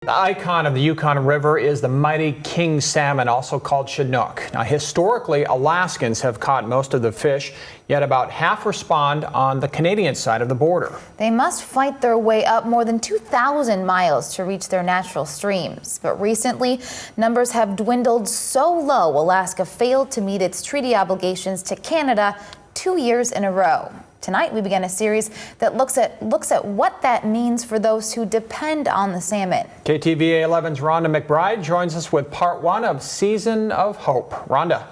The icon of the Yukon River is the mighty king salmon, also called Chinook. Now, historically, Alaskans have caught most of the fish, yet about half respond on the Canadian side of the border. They must fight their way up more than 2,000 miles to reach their natural streams. But recently, numbers have dwindled so low, Alaska failed to meet its treaty obligations to Canada 2 years in a row. Tonight, we begin a series that looks at what that means for those who depend on the salmon. KTVA 11's Rhonda McBride joins us with part one of Season of Hope. Rhonda.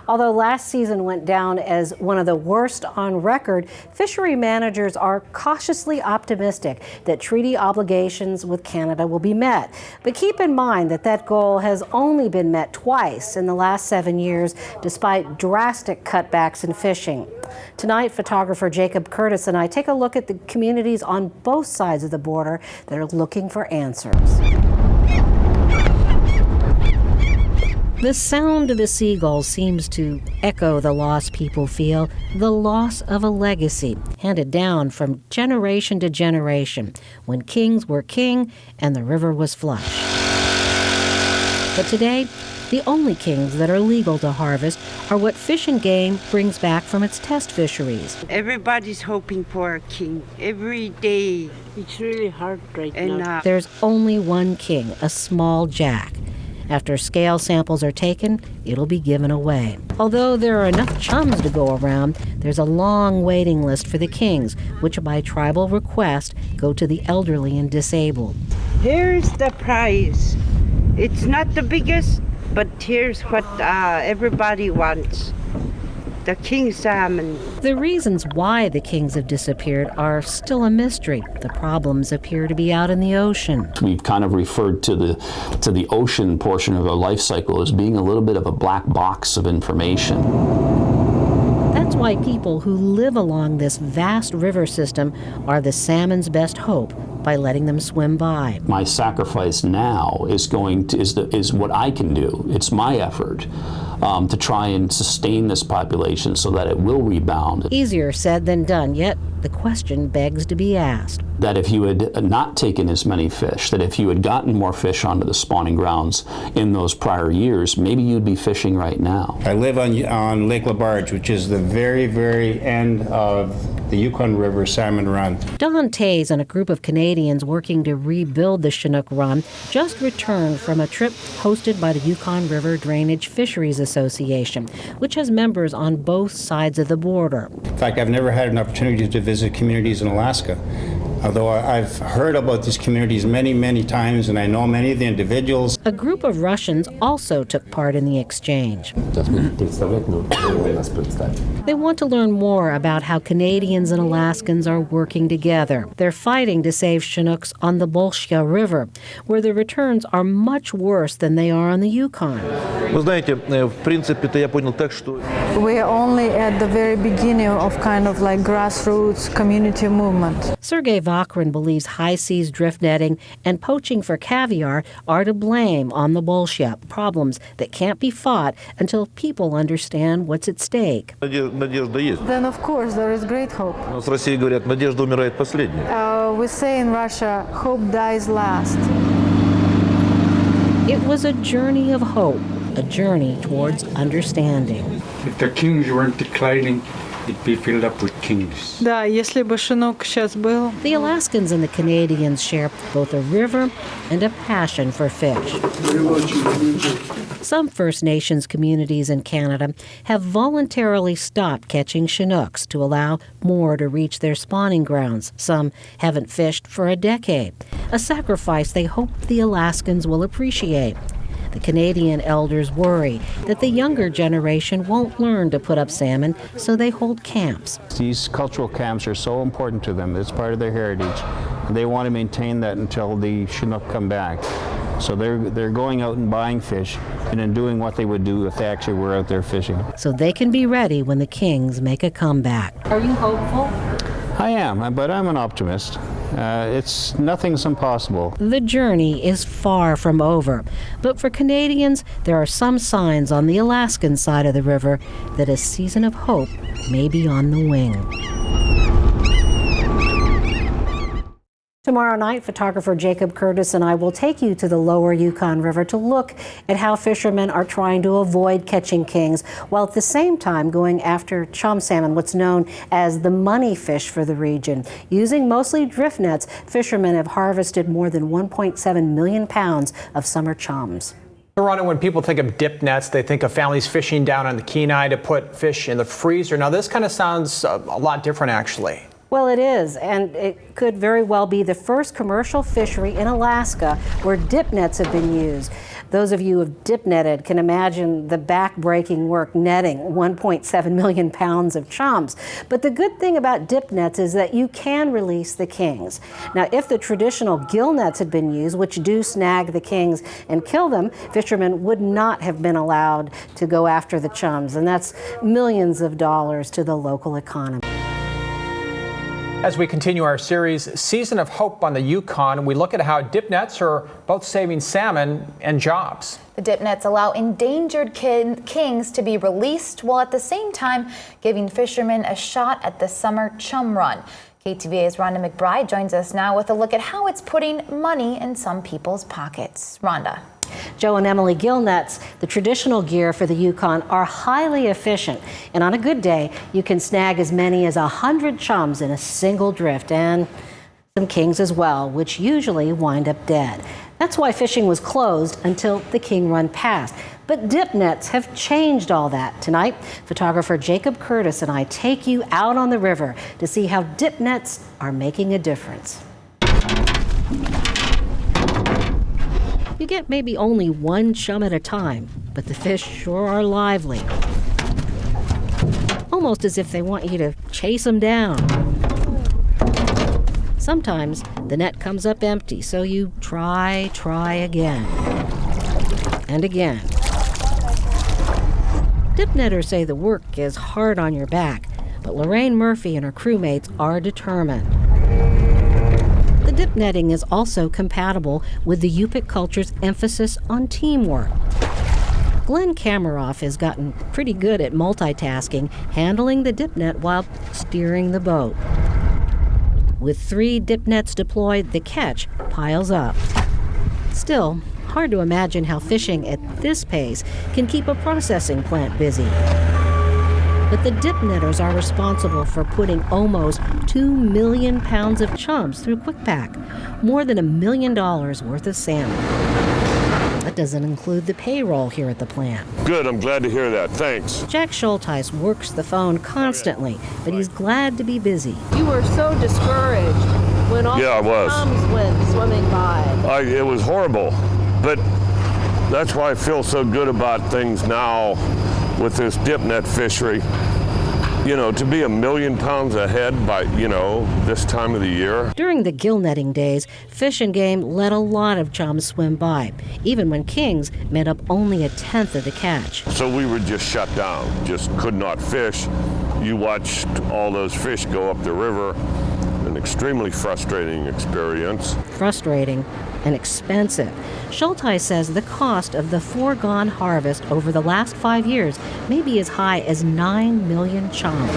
Although last season went down as one of the worst on record, fishery managers are cautiously optimistic that treaty obligations with Canada will be met. But keep in mind that that goal has only been met twice in the last 7 years, despite drastic cutbacks in fishing. Tonight, photographer Jacob Curtis and I take a look at the communities on both sides of the border that are looking for answers. The sound of the seagulls seems to echo the loss people feel, the loss of a legacy handed down from generation to generation when kings were king and the river was flush. But today, the only kings that are legal to harvest are what Fish and Game brings back from its test fisheries. Everybody's hoping for a king every day. It's really hard right now. There's only one king, a small jack. After scale samples are taken, it'll be given away. Although there are enough chums to go around, there's a long waiting list for the kings, which by tribal request go to the elderly and disabled. Here's the prize. It's not the biggest, but here's what everybody wants. The king salmon. The reasons why the kings have disappeared are still a mystery. The problems appear to be out in the ocean. We've kind of referred to the ocean portion of a life cycle as being a little bit of a black box of information. That's why people who live along this vast river system are the salmon's best hope by letting them swim by. My sacrifice now is what I can do. It's my effort to try and sustain this population so that it will rebound. Easier said than done, yet the question begs to be asked. That if you had not taken as many fish, that if you had gotten more fish onto the spawning grounds in those prior years, maybe you'd be fishing right now. I live on Lake LaBarge, which is the very, very end of the Yukon River Salmon Run. Don Tays and a group of Canadians working to rebuild the Chinook Run just returned from a trip hosted by the Yukon River Drainage Fisheries Association, which has members on both sides of the border. In fact, I've never had an opportunity to visit communities in Alaska. Although I've heard about these communities many, many times, and I know many of the individuals. A group of Russians also took part in the exchange. They want to learn more about how Canadians and Alaskans are working together. They're fighting to save Chinooks on the Bolshia River, where the returns are much worse than they are on the Yukon. We're only at the very beginning of kind of like grassroots community movement. Sergei Vakrin believes high seas drift netting and poaching for caviar are to blame on the Bolshia, problems that can't be fought until people understand what's at stake. Then of course there is great hope. We say in Russia, hope dies last. It was a journey of hope, a journey towards understanding. If the kings weren't declining, it'd be filled up with kings. Да, если бы Chinook сейчас был. The Alaskans and the Canadians share both a river and a passion for fish. Some First Nations communities in Canada have voluntarily stopped catching Chinooks to allow more to reach their spawning grounds. Some haven't fished for a decade, a sacrifice they hope the Alaskans will appreciate. The Canadian elders worry that the younger generation won't learn to put up salmon, so they hold camps. These cultural camps are so important to them. It's part of their heritage. They want to maintain that until the Chinook come back. So they're going out and buying fish and then doing what they would do if they actually were out there fishing. So they can be ready when the kings make a comeback. Are you hopeful? I am, but I'm an optimist. Nothing's impossible. The journey is far from over. But for Canadians, there are some signs on the Alaskan side of the river that a season of hope may be on the wing. Tomorrow night, photographer Jacob Curtis and I will take you to the lower Yukon River to look at how fishermen are trying to avoid catching kings, while at the same time going after chum salmon, what's known as the money fish for the region. Using mostly drift nets, fishermen have harvested more than 1.7 million pounds of summer chums. Rhonda, when people think of dip nets, they think of families fishing down on the Kenai to put fish in the freezer. Now, this kind of sounds a lot different, actually. Well, it is, and it could very well be the first commercial fishery in Alaska where dip nets have been used. Those of you who have dip netted can imagine the back-breaking work netting 1.7 million pounds of chums. But the good thing about dip nets is that you can release the kings. Now, if the traditional gill nets had been used, which do snag the kings and kill them, fishermen would not have been allowed to go after the chums, and that's millions of dollars to the local economy. As we continue our series, Season of Hope on the Yukon, we look at how dip nets are both saving salmon and jobs. The dip nets allow endangered kings to be released while at the same time giving fishermen a shot at the summer chum run. KTVA's Rhonda McBride joins us now with a look at how it's putting money in some people's pockets. Rhonda. Joe and Emily, gill nets, the traditional gear for the Yukon, are highly efficient. And on a good day, you can snag as many as 100 chums in a single drift, and some kings as well, which usually wind up dead. That's why fishing was closed until the king run passed. But dip nets have changed all that. Tonight, photographer Jacob Curtis and I take you out on the river to see how dip nets are making a difference. You get maybe only one chum at a time, but the fish sure are lively. Almost as if they want you to chase them down. Sometimes the net comes up empty, so you try again. And again. Dip netters say the work is hard on your back, but Lorraine Murphy and her crewmates are determined. The dip netting is also compatible with the Yupik culture's emphasis on teamwork. Glenn Kameroff has gotten pretty good at multitasking, handling the dip net while steering the boat. With 3 dip nets deployed, the catch piles up. Still, hard to imagine how fishing at this pace can keep a processing plant busy. But the dip netters are responsible for putting almost 2 million pounds of chums through QuickPack, more than $1 million worth of salmon. That doesn't include the payroll here at the plant. Good, I'm glad to hear that. Thanks. Jack Schulteis works the phone constantly, but he's glad to be busy. You were so discouraged when all the chums went swimming by. It was horrible, but that's why I feel so good about things now with this dip net fishery. You know, to be 1 million pounds ahead by, this time of the year. During the gill netting days, Fish and Game let a lot of chums swim by, even when kings made up only 1/10 of the catch. So we were just shut down, just could not fish. You watched all those fish go up the river, an extremely frustrating experience. Frustrating and expensive. Schulteis says the cost of the foregone harvest over the last 5 years may be as high as 9 million chums.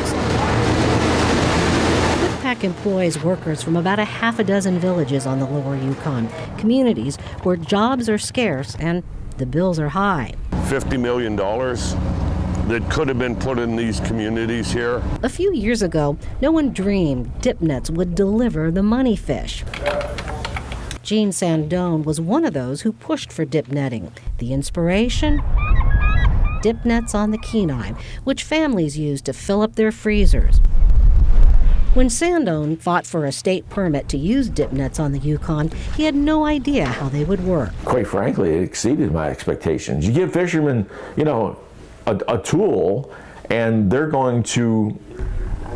QuickPack employs workers from about 6 villages on the lower Yukon, communities where jobs are scarce and the bills are high. $50 million that could have been put in these communities here. A few years ago, no one dreamed dip nets would deliver the money fish. Jean Sandone was one of those who pushed for dip netting. The inspiration? Dip nets on the Kenai, which families use to fill up their freezers. When Sandone fought for a state permit to use dip nets on the Yukon, he had no idea how they would work. Quite frankly, it exceeded my expectations. You give fishermen, a tool, and they're going to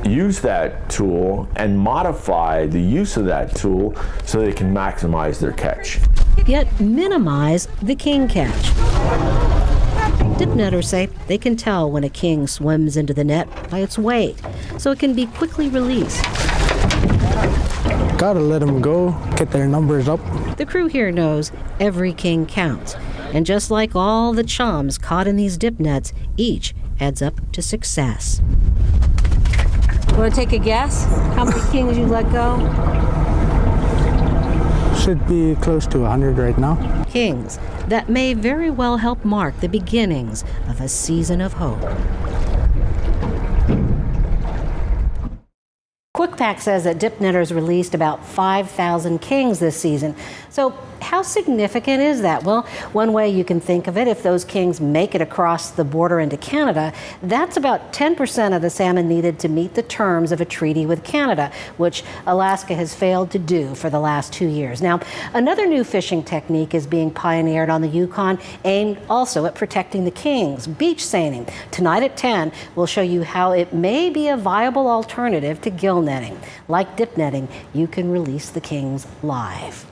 use that tool and modify the use of that tool so they can maximize their catch. Yet minimize the king catch. Dip netters say they can tell when a king swims into the net by its weight, so it can be quickly released. Gotta let them go, get their numbers up. The crew here knows every king counts, and just like all the chums caught in these dip nets, each adds up to success. Want to take a guess? How many kings you let go? Should be close to 100 right now. Kings that may very well help mark the beginnings of a season of hope. QuickPack says that dip netters released about 5,000 kings this season. So how significant is that? Well, one way you can think of it, if those kings make it across the border into Canada, that's about 10% of the salmon needed to meet the terms of a treaty with Canada, which Alaska has failed to do for the last 2 years. Now, another new fishing technique is being pioneered on the Yukon, aimed also at protecting the kings, beach seining. Tonight at 10, we'll show you how it may be a viable alternative to gill netting. Like dip netting, you can release the kings live.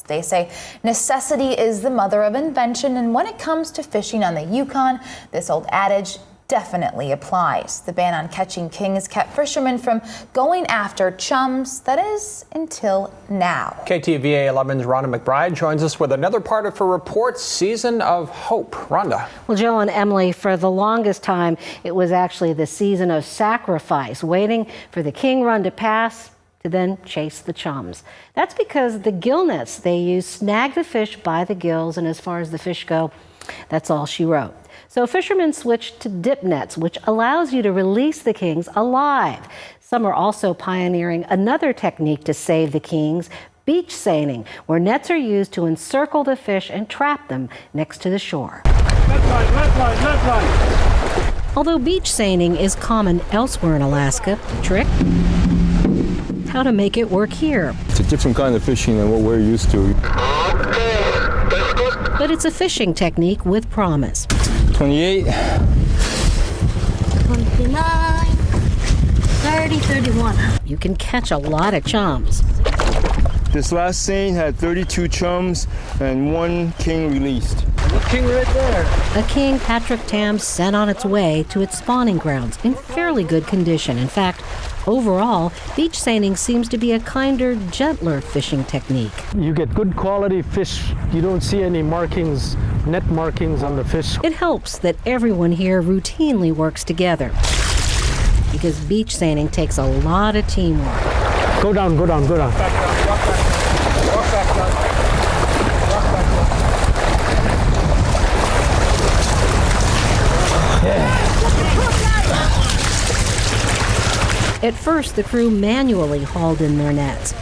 They say necessity is the mother of invention, and when it comes to fishing on the Yukon, this old adage definitely applies. The ban on catching kings kept fishermen from going after chums, that is, until now. KTVA 11's Rhonda McBride joins us with another part of her report, Season of Hope. Rhonda. Well, Joe and Emily, for the longest time, it was actually the season of sacrifice, waiting for the king run to pass to then chase the chums. That's because the gill nets they use snag the fish by the gills, and as far as the fish go, that's all she wrote. So fishermen switched to dip nets, which allows you to release the kings alive. Some are also pioneering another technique to save the kings, beach seining, where nets are used to encircle the fish and trap them next to the shore. Left line. Although beach seining is common elsewhere in Alaska, the trick? How to make it work here. It's a different kind of fishing than what we're used to. But it's a fishing technique with promise. 28. 29. 30, 31. You can catch a lot of chums. This last seine had 32 chums and 1 king released. The king right there. A king Patrick Tam sent on its way to its spawning grounds in fairly good condition. In fact, overall, beach seining seems to be a kinder, gentler fishing technique. You get good quality fish. You don't see any markings, net markings on the fish. It helps that everyone here routinely works together, because beach seining takes a lot of teamwork. Go down, go down, go down. Walk back down, walk back down. Walk back down. Walk back At first, the crew manually hauled in their nets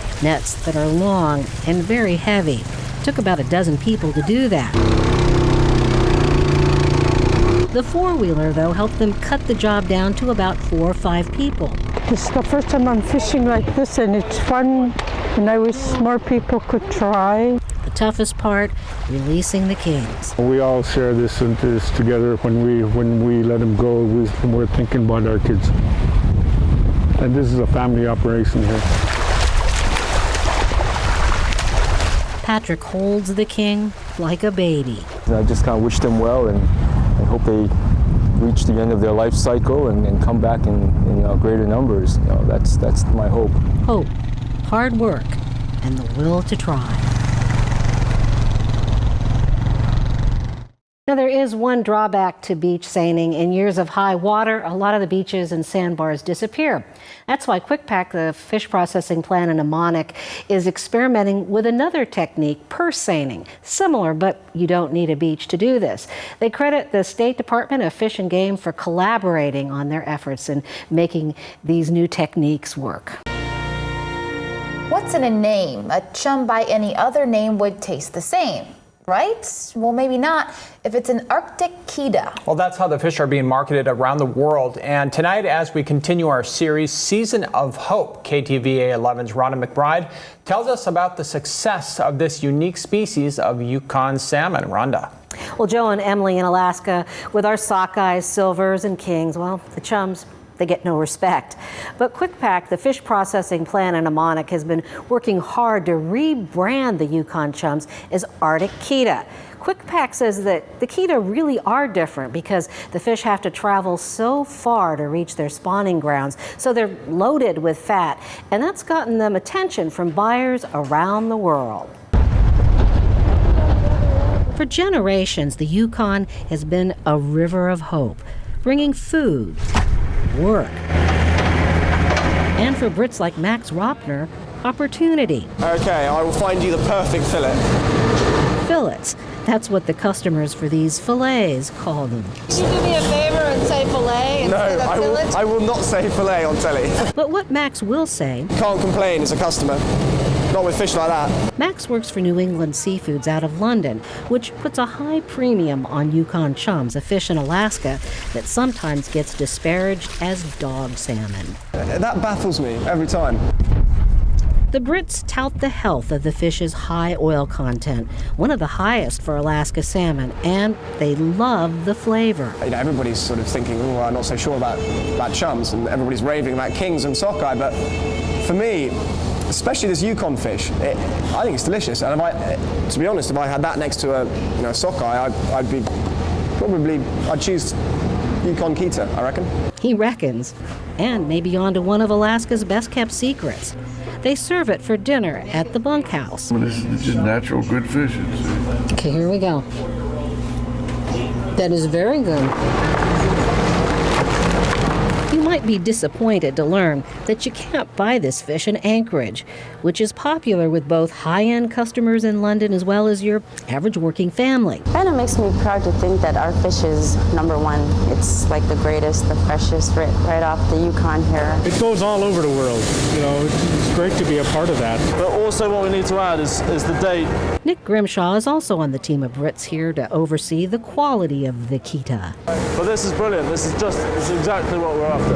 that are long and very heavy. It took about a dozen people to do that. The four-wheeler, though, helped them cut the job down to about 4 or 5 people. This is the first time I'm fishing like this, and it's fun, and I wish more people could try. The toughest part, releasing the kings. We all share this together. When we let them go, we're thinking about our kids. And this is a family operation here. Patrick holds the king like a baby. I just kind of wish them well and hope they reach the end of their life cycle and come back in greater numbers. That's my hope. Hope, hard work, and the will to try. Now, there is one drawback to beach seining. In years of high water, a lot of the beaches and sandbars disappear. That's why QuickPack, the fish processing plant in Amonic, is experimenting with another technique, purse seining. Similar, but you don't need a beach to do this. They credit the State Department of Fish and Game for collaborating on their efforts in making these new techniques work. What's in a name? A chum by any other name would taste the same, right? Well, maybe not if it's an Arctic Keta. Well, that's how the fish are being marketed around the world. And tonight, as we continue our series, Season of Hope, KTVA 11's Rhonda McBride tells us about the success of this unique species of Yukon salmon. Rhonda. Well, Joe and Emily in Alaska, with our sockeyes, silvers, and kings, well, the chums, they get no respect. But QuickPack, the fish processing plant in Amonic, has been working hard to rebrand the Yukon chums as Arctic Keta. QuickPack says that the Keta really are different because the fish have to travel so far to reach their spawning grounds, so they're loaded with fat, and that's gotten them attention from buyers around the world. For generations, the Yukon has been a river of hope, bringing food, work, and for Brits like Max Ropner, opportunity. Okay, I will find you the perfect fillet. Fillets. That's what the customers for these fillets call them. Can you do me a favor and say fillet instead of fillet? I will not say fillet on telly. But what Max will say... Can't complain as a customer. Not with fish like that. Max works for New England Seafoods out of London, which puts a high premium on Yukon chums, a fish in Alaska that sometimes gets disparaged as dog salmon. That baffles me every time. The Brits tout the health of the fish's high oil content, one of the highest for Alaska salmon, and they love the flavor. You know, everybody's sort of thinking, oh, I'm not so sure about chums, and everybody's raving about kings and sockeye, but for me, especially this Yukon fish, I think it's delicious. And to be honest, if I had that next to a sockeye, I'd choose Yukon Kita, I reckon. He reckons, and maybe on to one of Alaska's best-kept secrets. They serve it for dinner at the bunkhouse. Well, this is just natural, good fish. Okay, here we go. That is very good. You might be disappointed to learn that you can't buy this fish in Anchorage, which is popular with both high-end customers in London as well as your average working family. Kind of makes me proud to think that our fish is #1. It's like the greatest, the freshest, right off the Yukon here. It goes all over the world. You know, it's great to be a part of that. But also what we need to add is the date. Nick Grimshaw is also on the team of Brits here to oversee the quality of the Kita. But this is brilliant. This is exactly what we're after.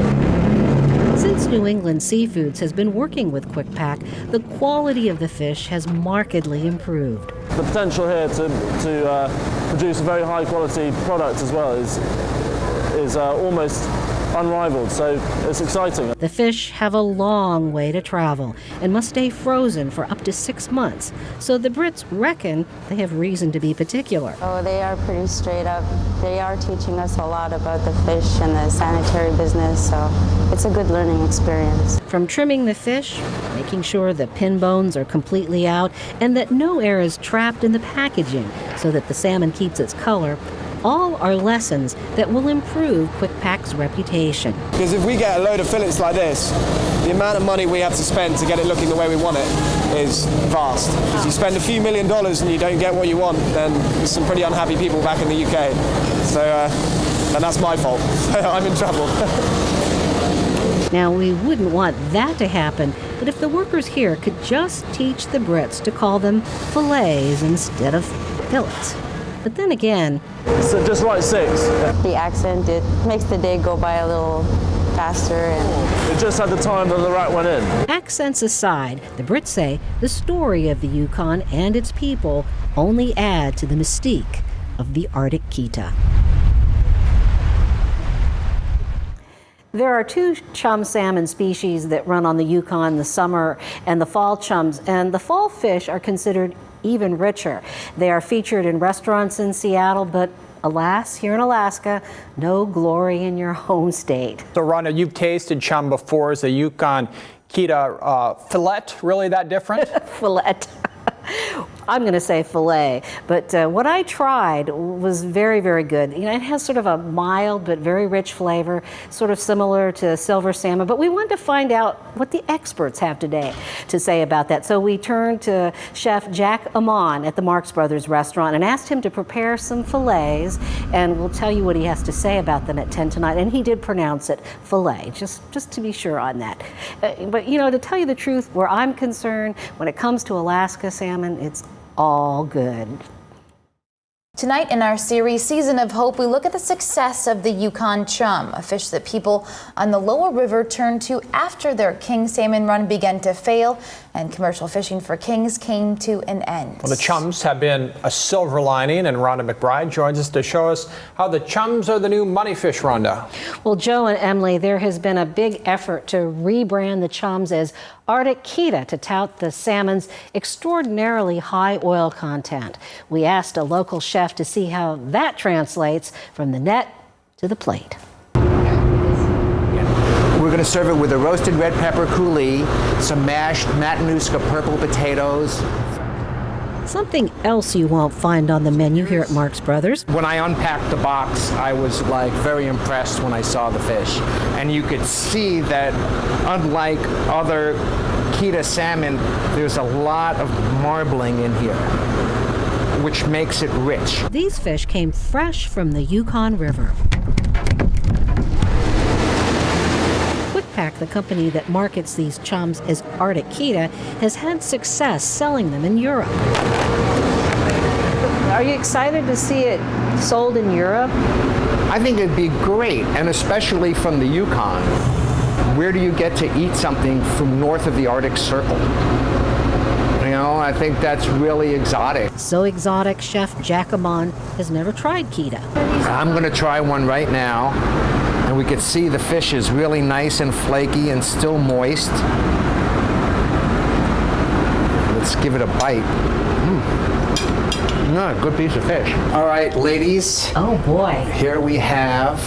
Since New England Seafoods has been working with Quick Pack, the quality of the fish has markedly improved. The potential here to produce a very high quality product as well is almost unrivaled, so it's exciting. The fish have a long way to travel and must stay frozen for up to 6 months, so the Brits reckon they have reason to be particular. Oh, they are pretty straight up. They are teaching us a lot about the fish and the sanitary business, so it's a good learning experience. From trimming the fish, making sure the pin bones are completely out, and that no air is trapped in the packaging so that the salmon keeps its color, all are lessons that will improve Quick Pack's reputation. Because if we get a load of fillets like this, the amount of money we have to spend to get it looking the way we want it is vast. If you spend a few $1 million and you don't get what you want, then there's some pretty unhappy people back in the UK. So, and that's my fault. I'm in trouble. Now, we wouldn't want that to happen, but if the workers here could just teach the Brits to call them fillets instead of fillets. But then again... So just like 6. The accent, it makes the day go by a little faster. And it just had the time that the rat went in. Accents aside, the Brits say the story of the Yukon and its people only add to the mystique of the Arctic Kita. There are 2 chum salmon species that run on the Yukon, the summer and the fall chums, and the fall fish are considered even richer. They are featured in restaurants in Seattle, but alas, here in Alaska, no glory in your home state. So Rhonda, you've tasted chum before. Is the Yukon Kita fillet really that different? Fillet. I'm going to say fillet, but what I tried was very, very good. You know, it has sort of a mild but very rich flavor, sort of similar to silver salmon, but we wanted to find out what the experts have today to say about that. So we turned to Chef Jack Amon at the Marx Brothers restaurant and asked him to prepare some fillets, and we'll tell you what he has to say about them at 10 tonight. And he did pronounce it fillet, just to be sure on that. But, you know, to tell you the truth, where I'm concerned, when it comes to Alaska salmon, it's all good. Tonight in our series, Season of Hope, we look at the success of the Yukon chum, a fish that people on the lower river turned to after their king salmon run began to fail and commercial fishing for kings came to an end. Well, the chums have been a silver lining, and Rhonda McBride joins us to show us how the chums are the new money fish, Rhonda. Well, Joe and Emily, there has been a big effort to rebrand the chums as Arctic Kita to tout the salmon's extraordinarily high oil content. We asked a local chef to see how that translates from the net to the plate. We're going to serve it with a roasted red pepper coulis, some mashed Matanuska purple potatoes. Something else you won't find on the menu here at Marx Brothers. When I unpacked the box, I was very impressed when I saw the fish. And you could see that unlike other Kita salmon, there's a lot of marbling in here, which makes it rich. These fish came fresh from the Yukon River. QuickPack, the company that markets these chums as Arctic Kita, has had success selling them in Europe. Are you excited to see it sold in Europe? I think it'd be great, and especially from the Yukon. Where do you get to eat something from north of the Arctic Circle? You know, I think that's really exotic. So exotic, Chef Jack Amon has never tried Kita. I'm going to try one right now, and we can see the fish is really nice and flaky and still moist. Let's give it a bite. Good piece of fish. All right, ladies. Oh boy. Here we have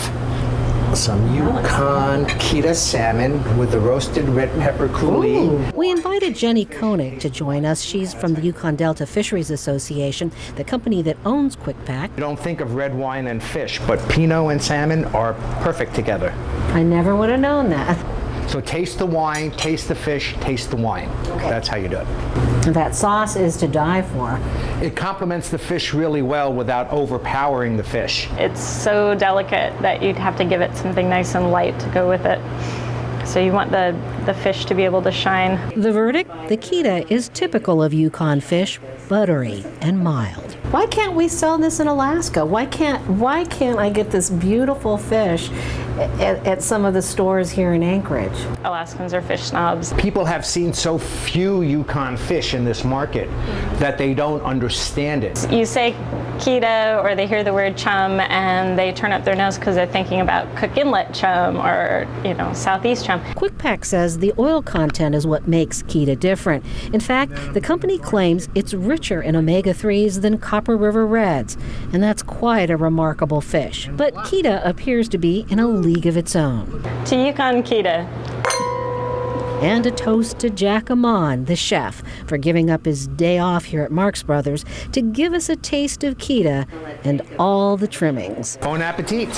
some Yukon Kita salmon with the roasted red pepper coulis. We invited Jenny Koenig to join us. She's from the Yukon Delta Fisheries Association, the company that owns QuickPack. You don't think of red wine and fish, but Pinot and salmon are perfect together. I never would have known that. So taste the wine, taste the fish, taste the wine. Okay. That's how you do it. That sauce is to die for. It complements the fish really well without overpowering the fish. It's so delicate that you'd have to give it something nice and light to go with it. So you want the fish to be able to shine. The verdict? The Kita is typical of Yukon fish, buttery and mild. Why can't we sell this in Alaska? Why can't I get this beautiful fish at some of the stores here in Anchorage? Alaskans are fish snobs. People have seen so few Yukon fish in this market that they don't understand it. You say Kita or they hear the word chum and they turn up their nose because they're thinking about Cook Inlet chum or, Southeast chum. QuickPack says the oil content is what makes Kita different. In fact, the company claims it's richer in omega-3s than Copper River Reds, and that's quite a remarkable fish. But Kita appears to be in a league of its own. To Yukon Kita. And a toast to Jack Amon, the chef, for giving up his day off here at Marx Brothers to give us a taste of Kita and all the trimmings. Bon appetit.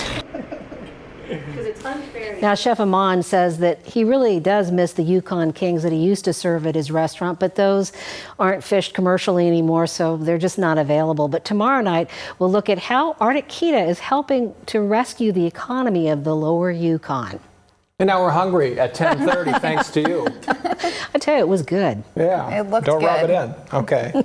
Now, Chef Amon says that he really does miss the Yukon Kings that he used to serve at his restaurant, but those aren't fished commercially anymore, so they're just not available. But tomorrow night, we'll look at how Arctic Kita is helping to rescue the economy of the lower Yukon. And now we're hungry at 10:30, thanks to you. I tell you, it was good. Yeah. It looked Don't good. rub it in. Okay.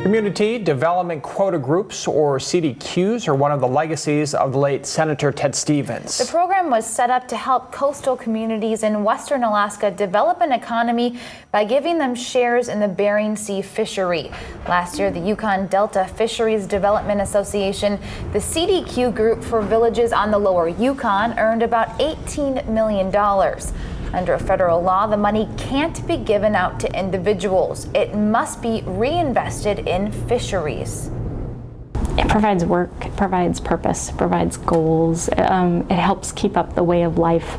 Community Development Quota Groups, or CDQs, are one of the legacies of the late Senator Ted Stevens. The program was set up to help coastal communities in western Alaska develop an economy by giving them shares in the Bering Sea fishery. Last year, the Yukon Delta Fisheries Development Association, the CDQ group for villages on the lower Yukon, earned about $18 million. Under federal law, the money can't be given out to individuals. It must be reinvested in fisheries. It provides work, it provides purpose, it provides goals. It helps keep up the way of life.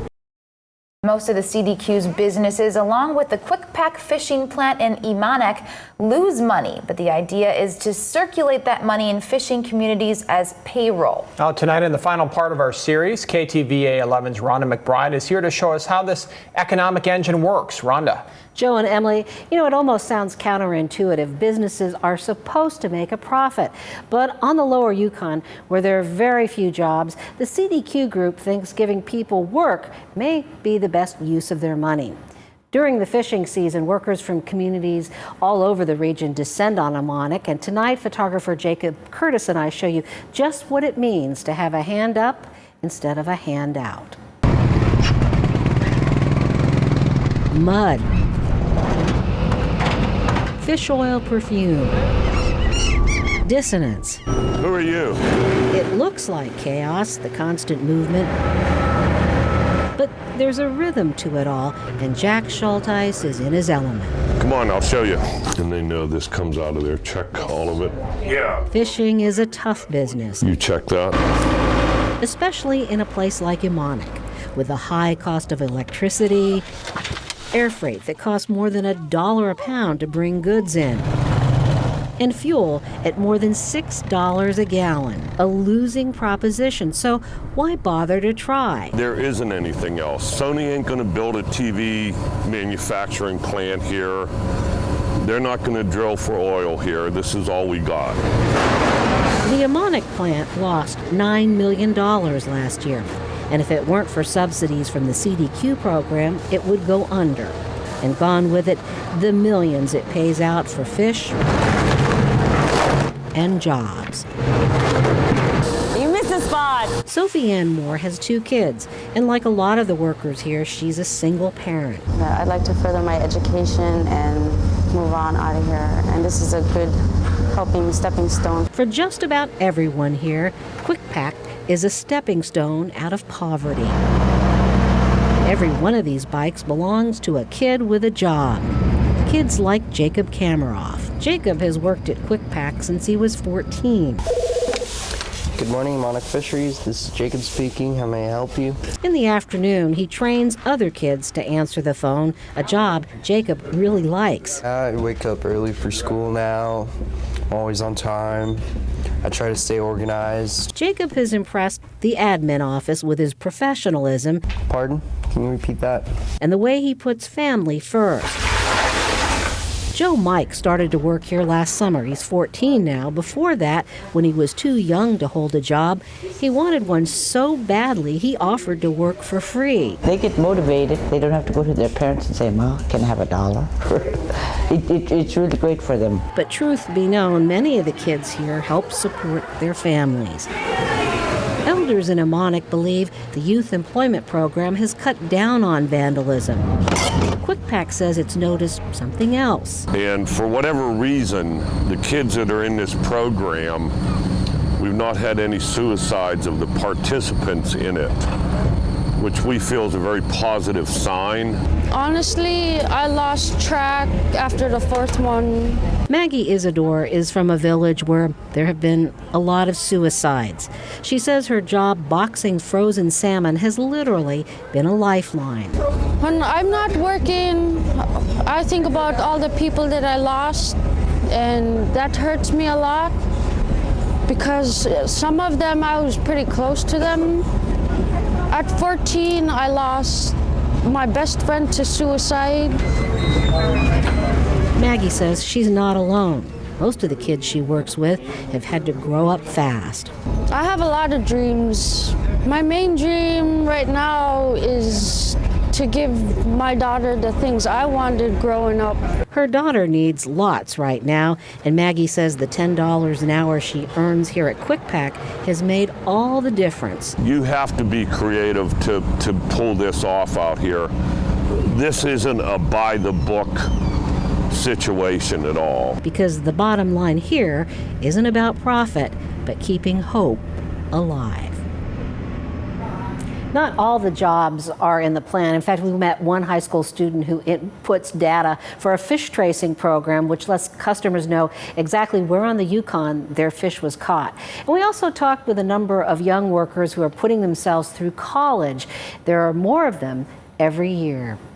Most of the CDQ's businesses, along with the QuickPack fishing plant in Imanek, lose money, but the idea is to circulate that money in fishing communities as payroll. Now, tonight in the final part of our series, KTVA 11's Rhonda McBride is here to show us how this economic engine works. Rhonda. Joe and Emily, it almost sounds counterintuitive. Businesses are supposed to make a profit. But on the lower Yukon, where there are very few jobs, the CDQ group thinks giving people work may be the best use of their money. During the fishing season, workers from communities all over the region descend on Imanek, and tonight photographer Jacob Curtis and I show you just what it means to have a hand up instead of a hand out. Mud. Fish oil perfume. Dissonance. Who are you? It looks like chaos, the constant movement. But there's a rhythm to it all, and Jack Schulteis is in his element. Come on, I'll show you. And they know this comes out of there. Check all of it. Yeah. Fishing is a tough business. You check that. Especially in a place like Imanek, with the high cost of electricity, air freight that costs more than $1 a pound to bring goods in. and fuel at more than $6 a gallon. A losing proposition, so why bother to try? There isn't anything else. Sony ain't going to build a TV manufacturing plant here. They're not going to drill for oil here. This is all we got. The Ammonic plant lost $9 million last year. And if it weren't for subsidies from the CDQ program, it would go under. And gone with it, the millions it pays out for fish and jobs. You missed a spot. Sophie Ann Moore has 2 kids, and like a lot of the workers here, she's a single parent. Yeah, I'd like to further my education and move on out of here. And this is a good helping stepping stone. For just about everyone here, Quick Pack is a stepping stone out of poverty. Every one of these bikes belongs to a kid with a job. Kids like Jacob Kameroff. Jacob has worked at Quick Pack since he was 14. Good morning, Monarch Fisheries. This is Jacob speaking. How may I help you? In the afternoon, he trains other kids to answer the phone, a job Jacob really likes. I wake up early for school now. I'm always on time. I try to stay organized. Jacob has impressed the admin office with his professionalism. Pardon? Can you repeat that? And the way he puts family first. Joe Mike started to work here last summer. He's 14 now. Before that, when he was too young to hold a job, he wanted one so badly he offered to work for free. They get motivated. They don't have to go to their parents and say, "Ma, can I have $1?" It's really great for them. But truth be known, many of the kids here help support their families. Elders in Ammonic believe the youth employment program has cut down on vandalism. Quick Pack says it's noticed something else. And for whatever reason, the kids that are in this program, we've not had any suicides of the participants in it, which we feel is a very positive sign. Honestly, I lost track after the 4th one. Maggie Isidore is from a village where there have been a lot of suicides. She says her job boxing frozen salmon has literally been a lifeline. When I'm not working, I think about all the people that I lost, and that hurts me a lot because some of them I was pretty close to them. At 14, I lost my best friend to suicide. Maggie says she's not alone. Most of the kids she works with have had to grow up fast. I have a lot of dreams. My main dream right now is to give my daughter the things I wanted growing up. Her daughter needs lots right now, and Maggie says the $10 an hour she earns here at Quick Pack has made all the difference. You have to be creative to pull this off out here. This isn't a by the book situation at all. Because the bottom line here isn't about profit, but keeping hope alive. Not all the jobs are in the plan. In fact, we met one high school student who inputs data for a fish tracing program, which lets customers know exactly where on the Yukon their fish was caught. And we also talked with a number of young workers who are putting themselves through college. There are more of them every year.